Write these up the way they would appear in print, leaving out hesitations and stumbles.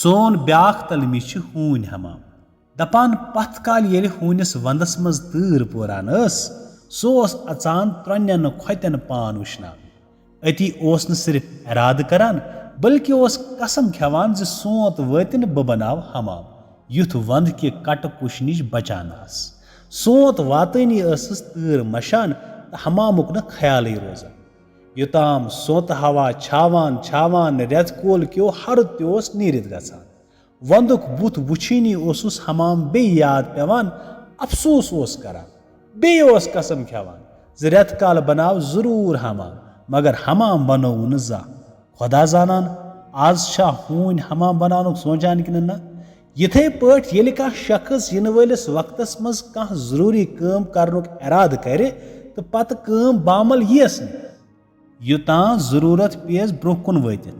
سون بیاکھ تلمی چھُ ہوٗنۍ حمام دپان پتھ کالہِ ییٚلہِ ہوٗنِس ونٛدس منٛز تۭر پوران ٲس سُہ اوس اژان ترٛۄنٮ۪ن کھۄتٮ۪ن پان وٕشناونہِ أتی اوس نہٕ صرف ارادٕ کران بلکہِ اوس قسم کھٮ۪وان زِ سونت وٲتہِ نہٕ بہٕ بناو حمام یُتھ ونٛدٕ کہِ کٹہٕ پُشہِ نِش بچان آس سونت واتٲنی ٲسٕس تۭر مشان تہٕ حمامُک نہٕ خیالٕے روزان یوٚتام سونتہٕ ہوا چھاوان چھاوان رٮ۪تہٕ کول کیو ہرُد تہِ اوس نیٖرِتھ گژھان ونٛدُک بُتھ وٕچھٲنی اوسُس حمام بیٚیہِ یاد پٮ۪وان افسوٗس اوس کران بیٚیہِ اوس قسم کھٮ۪وان زِ رٮ۪تہٕ کالہٕ بناو ضروٗر حمام مگر حمام بنووُ نہٕ زانٛہہ خۄدا زانان آز چھا ہوٗنۍ حمام بناونُک سونچان کِنہٕ نہ یِتھے پٲٹھۍ ییٚلہِ کانٛہہ شخص یِنہٕ وٲلِس وقتس منٛز کانٛہہ ضروٗری کٲم کرنُک ارادٕ کرِ تہٕ پتہٕ کٲم بامل یِیَس نہٕ یوٚتام ضروٗرت پیٚیس برٛونٛہہ کُن وٲتِتھ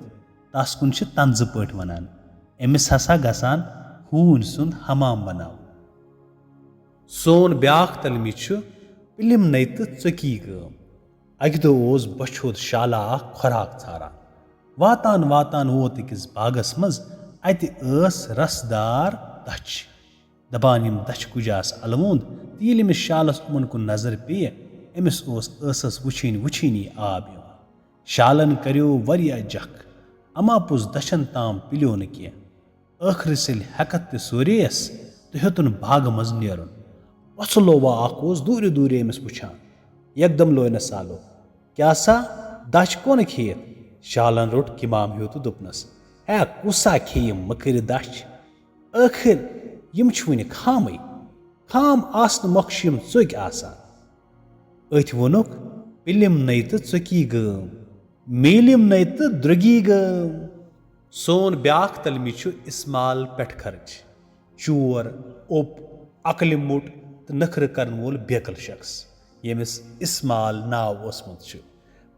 تس کُن چھِ طنزٕ پٲٹھۍ ونان أمِس ہسا گژھان ہوٗنۍ سُنٛد حمام بناوُن سون بیاکھ تلمی چھُ پِلِم نٔے تہٕ ژۄکی کٲم اکہِ دۄہ اوس بچھُد شالا اکھ کھۄراک ژھاران واتان واتان ووت أکِس باغس منٛز اتہِ ٲس رسدار دچھ دپان یِم دچھِ کُجہِ آسہٕ الوُنٛد تہٕ ییٚلہِ أمِس شالس یِمن کُن نظر پیٚیہِ أمِس اوس ٲسس وٕچھِنۍ وٕچھِنی آب یِوان شالن کریو واریاہ جکھ اما پوٚز دچھن تام پِلیو نہٕ کینٛہہ ٲخرس ییٚلہِ ہٮ۪کتھ تہِ سورییس تہٕ ہیوٚتُن باغہٕ منٛز نیرُن وۄژھلووا اکھ اوس دوٗرِ دوٗرِ أمِس وٕچھان یکدم لوینس سالو کیٛاہ سا دچھ کونہٕ کھیٚیِتھ شالن روٚٹ کِمام ہیوٗ تہٕ دوٚپنس ہے کُسا کھیٚیہِ مٔکٕرِ دچھ ٲخر یِم چھِ وُنہِ خامٕے خام آسنہٕ مۄکھ چھِ یِم ژوٚکۍ آسان أتھۍ ووٚنُکھ پِلِم نٔے تہٕ ژۄکی گٲم میٖلِم نٔے تہٕ درٛوٚگی گٲم سون بیاکھ تلمی چھُ اسمال پٮ۪ٹھ خرچ چور اوٚپ عقلہِ موٚٹ تہٕ نخرٕ کرن وول بیکل شخص ییٚمِس اسمال ناو اوسمُت چھُ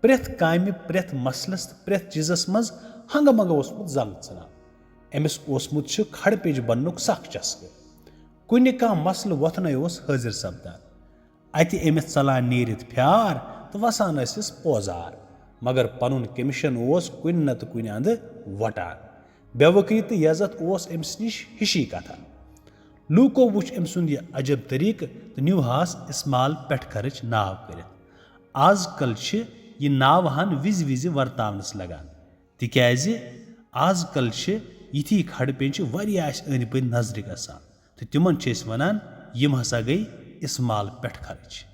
پرٛٮ۪تھ کامہِ پرٛٮ۪تھ مسلس تہٕ پرٛٮ۪تھ چیٖزس منٛز ہنگہٕ منگہٕ اوسمُت زنگ ژھٕنان أمِس اوسمُت چھُ کھڑٕ پیٚجہِ بننُک سکھ چسکہٕ کُنہِ کانٛہہ مسلہٕ وۄتھنَے اوس حٲضِر سپدان اتہِ أمِس ژلان نیٖرِتھ پھیار تہٕ وسان ٲسِس پوزار مگر پنُن کٔمِشن اوس کُنہِ نتہٕ کُنہِ اندٕ وٹان بےٚوقری تہٕ یزتھ اوس أمِس نِش ہِشی کتھا لوٗکو وُچھ أمۍ سُنٛد یہِ عجب طریٖقہٕ تہٕ نیوٗہاس اسمال پٮ۪ٹھ خرٕچ ناو کٔرِتھ آز کل چھِ یہِ ناوٕ ہن وِزِ وِزِ ورتاونس لگان تِکیازِ آز کل چھِ یِتھی کھڑٕ پیٚنچہِ واریاہ اَسہِ أنٛدۍ پٔکۍ نظرِ گژھان تہٕ تِمن چھِ أسۍ ونان یِم ہسا گٔے اسمال پٮ۪ٹھ خرٕچ